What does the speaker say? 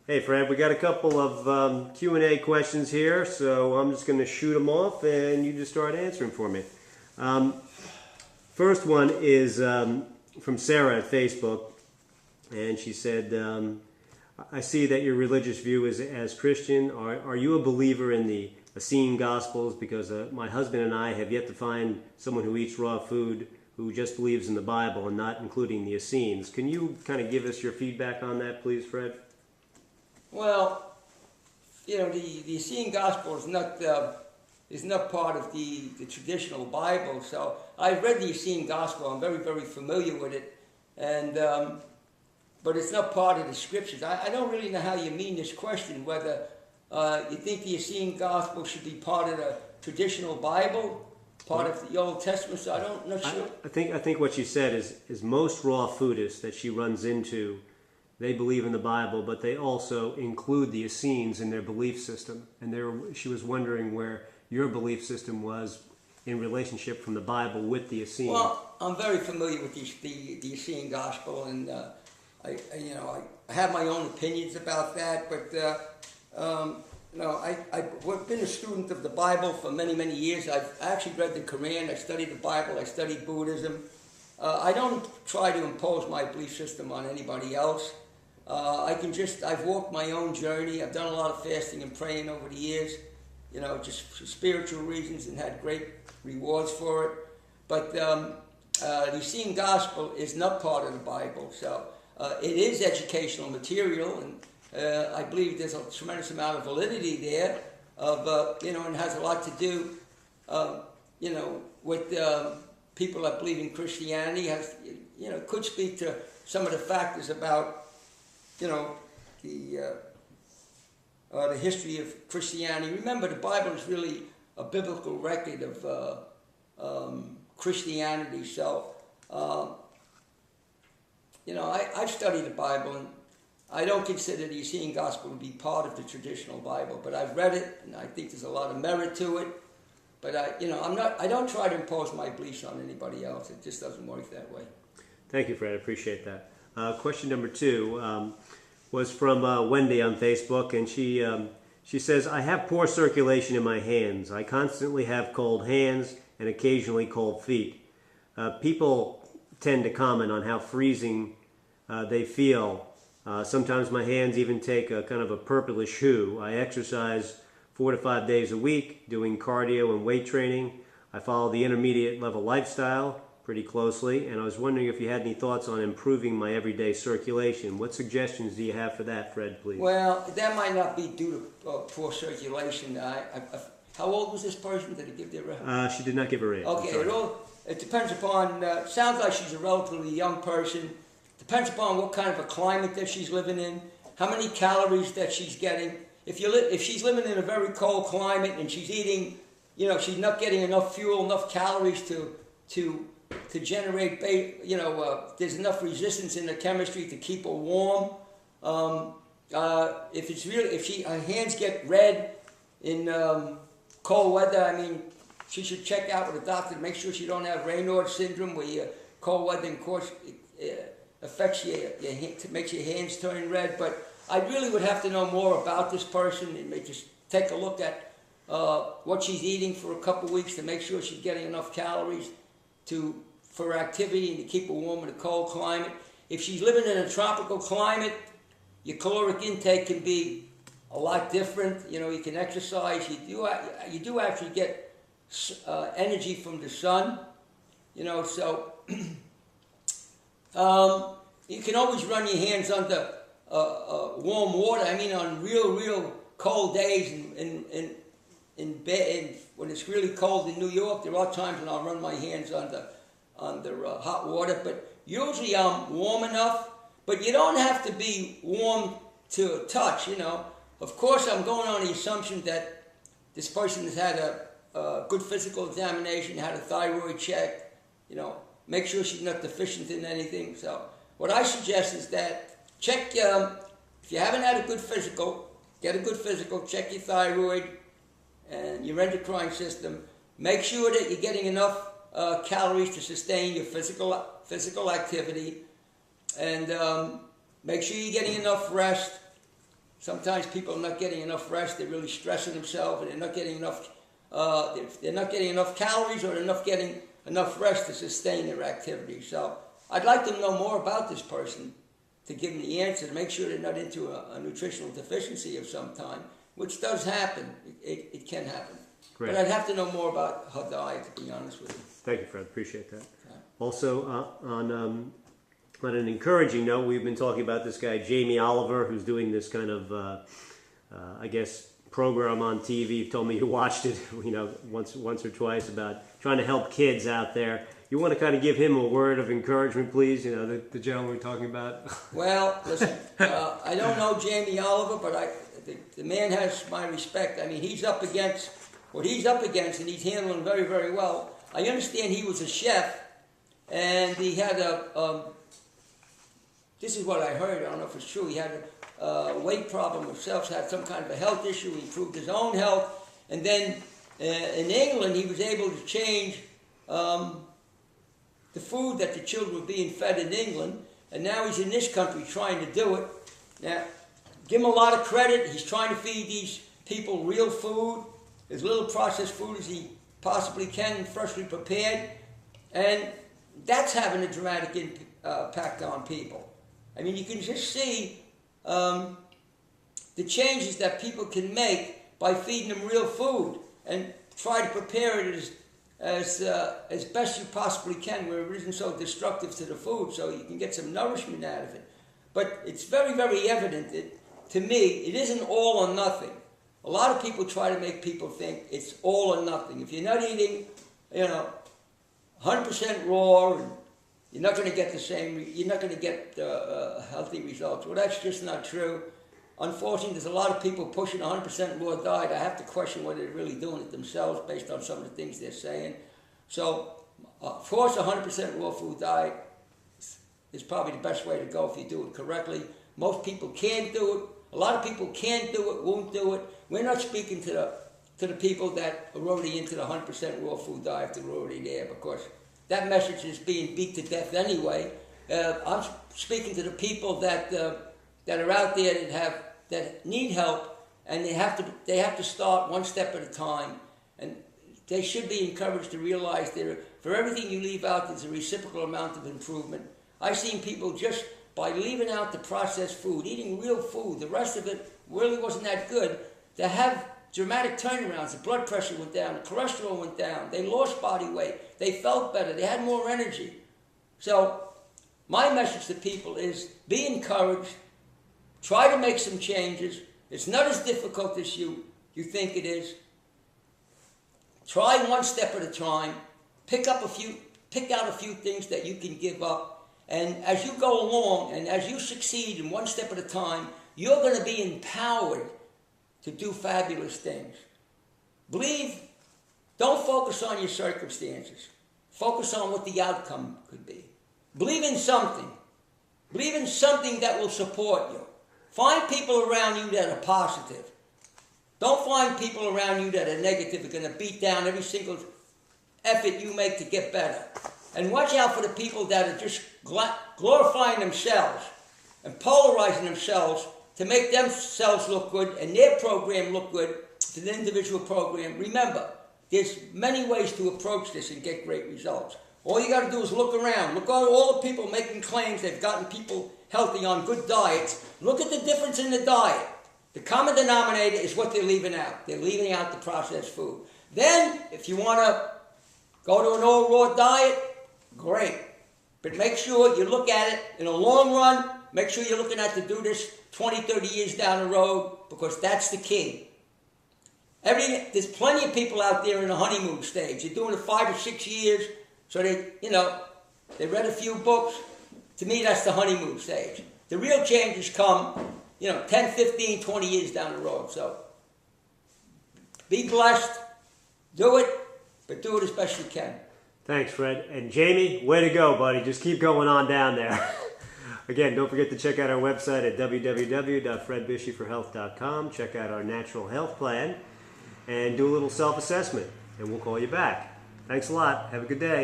Hey Fred, we got a couple of Q&A questions here, so I'm just going to shoot them off and you just start answering for me. First one is from Sarah at Facebook, and she said, I see that your religious view is as Christian. Are you a believer in the Essene Gospels? Because my husband and I have yet to find someone who eats raw food who just believes in the Bible and not including the Essenes. Can you kind of give us your feedback on that, please, Fred? Well, you know, the Essene Gospel is not part of the traditional Bible. So I've read the Essene Gospel. I'm very, very familiar with it, and but it's not part of the Scriptures. I don't really know how you mean this question. Whether you think the Essene Gospel should be part of the traditional Bible, part of the Old Testament. So I'm not sure. I think what she said is most raw foodists that she runs into, they believe in the Bible, but they also include the Essenes in their belief system. And she was wondering where your belief system was in relationship from the Bible with the Essenes. Well, I'm very familiar with the Essene Gospel, and I have my own opinions about that. But I've been a student of the Bible for many, many years. I've actually read the Quran. I studied the Bible. I studied Buddhism. I don't try to impose my belief system on anybody else. I've walked my own journey. I've done a lot of fasting and praying over the years, just for spiritual reasons, and had great rewards for it. But the Essene Gospel is not part of the Bible, so it is educational material, and I believe there's a tremendous amount of validity there, and has a lot to do, with people that believe in Christianity. Could speak to some of the factors about the history of Christianity. Remember, the Bible is really a biblical record of Christianity. So, I've studied the Bible, and I don't consider the Essene Gospel to be part of the traditional Bible, but I've read it, and I think there's a lot of merit to it. But I don't try to impose my beliefs on anybody else. It just doesn't work that way. Thank you, Fred. I appreciate that. Question number 2 was from Wendy on Facebook, and she says, I have poor circulation in my hands. I constantly have cold hands and occasionally cold feet. People tend to comment on how freezing they feel. Sometimes my hands even take a kind of a purplish hue. I exercise 4 to 5 days a week, doing cardio and weight training. I follow the intermediate level lifestyle pretty closely, and I was wondering if you had any thoughts on improving my everyday circulation. What suggestions do you have for that, Fred, please? Well, that might not be due to poor circulation. How old was this person? Did he give their She did not give her age. Okay, it depends upon, sounds like she's a relatively young person. Depends upon what kind of a climate that she's living in, how many calories that she's getting. If she's living in a very cold climate and she's eating, she's not getting enough fuel, enough calories to generate, there's enough resistance in the chemistry to keep her warm. If her hands get red in cold weather, she should check out with a doctor to make sure she don't have Raynaud's syndrome, where your cold weather, of course, affects makes your hands turn red. But I really would have to know more about this person, and just take a look at what she's eating for a couple weeks to make sure she's getting enough calories for activity and to keep her warm in a cold climate. If she's living in a tropical climate, your caloric intake can be a lot different. You can exercise. You do actually get energy from the sun. So you can always run your hands under warm water. On real cold days in bed, when it's really cold in New York, there are times when I'll run my hands under hot water. But usually I'm warm enough. But you don't have to be warm to touch. Of course, I'm going on the assumption that this person has had a good physical examination, had a thyroid check. Make sure she's not deficient in anything. So what I suggest is that check, if you haven't had a good physical, get a good physical, check your thyroid and your endocrine system. Make sure that you're getting enough calories to sustain your physical activity, and make sure you're getting enough rest. sometimes people are not getting enough rest. They're really stressing themselves, and they're not getting enough. They're not getting enough calories, or they're not getting enough rest to sustain their activity. So I'd like to know more about this person to give them the answer, to make sure they're not into a nutritional deficiency of some kind, which does happen. It can happen. Great. But I'd have to know more about her diet, to be honest with you. Thank you, Fred. Appreciate that. Okay. Also, on an encouraging note, we've been talking about this guy, Jamie Oliver, who's doing this kind of, I guess, program on TV. You've told me you watched it, once or twice, about trying to help kids out there. You want to kind of give him a word of encouragement, please? The gentleman we're talking about. Well, listen, I don't know Jamie Oliver, but the man has my respect. I mean, he's up against what he's up against, and he's handling very, very well. I understand he was a chef, and he had this is what I heard, I don't know if it's true, he had a weight problem himself, had some kind of a health issue, he improved his own health, and then in England he was able to change the food that the children were being fed in England, and now he's in this country trying to do it. Now, give him a lot of credit. He's trying to feed these people real food, as little processed food as he possibly can, freshly prepared, and that's having a dramatic impact on people. I mean, you can just see the changes that people can make by feeding them real food and try to prepare it as best you possibly can, where it isn't so destructive to the food, so you can get some nourishment out of it. But it's very, very evident that, to me, it isn't all or nothing. A lot of people try to make people think it's all or nothing. If you're not eating, 100% raw, and you're not going to get the same, you're not going to get healthy results. Well, that's just not true. Unfortunately, there's a lot of people pushing a 100% raw diet. I have to question whether they're really doing it themselves based on some of the things they're saying. So, of course, a 100% raw food diet is probably the best way to go if you do it correctly. Most people can't do it. A lot of people can't do it, won't do it. We're not speaking to the people that are already into the 100% raw food diet, that are already there, because that message is being beat to death anyway. I'm speaking to the people that are out there that need help, and they have to start one step at a time, and they should be encouraged to realize that for everything you leave out, there's a reciprocal amount of improvement. I've seen people just by leaving out the processed food, eating real food, the rest of it really wasn't that good, to have dramatic turnarounds. The blood pressure went down, the cholesterol went down, they lost body weight, they felt better, they had more energy. So my message to people is be encouraged, try to make some changes. It's not as difficult as you think it is. Try one step at a time, pick out a few things that you can give up. And as you go along and as you succeed in one step at a time, you're going to be empowered to do fabulous things. Don't focus on your circumstances. Focus on what the outcome could be. Believe in something. Believe in something that will support you. Find people around you that are positive. Don't find people around you that are negative, are going to beat down every single effort you make to get better. And watch out for the people that are just glorifying themselves and polarizing themselves to make themselves look good and their program look good to the individual program. Remember, there's many ways to approach this and get great results. All you got to do is look around. Look at all the people making claims they've gotten people healthy on good diets. Look at the difference in the diet. The common denominator is what they're leaving out. They're leaving out the processed food. Then, if you want to go to an all-raw diet, great. But make sure you look at it in the long run. Make sure you're looking at to do this 20, 30 years down the road, because that's the key. There's plenty of people out there in the honeymoon stage. They're doing it 5 or 6 years, so they read a few books. To me, that's the honeymoon stage. The real changes come, 10, 15, 20 years down the road. So be blessed, do it, but do it as best you can. Thanks, Fred. And Jamie, way to go, buddy. Just keep going on down there. Again, don't forget to check out our website at www.fredbishyforhealth.com. Check out our natural health plan and do a little self-assessment, and we'll call you back. Thanks a lot. Have a good day.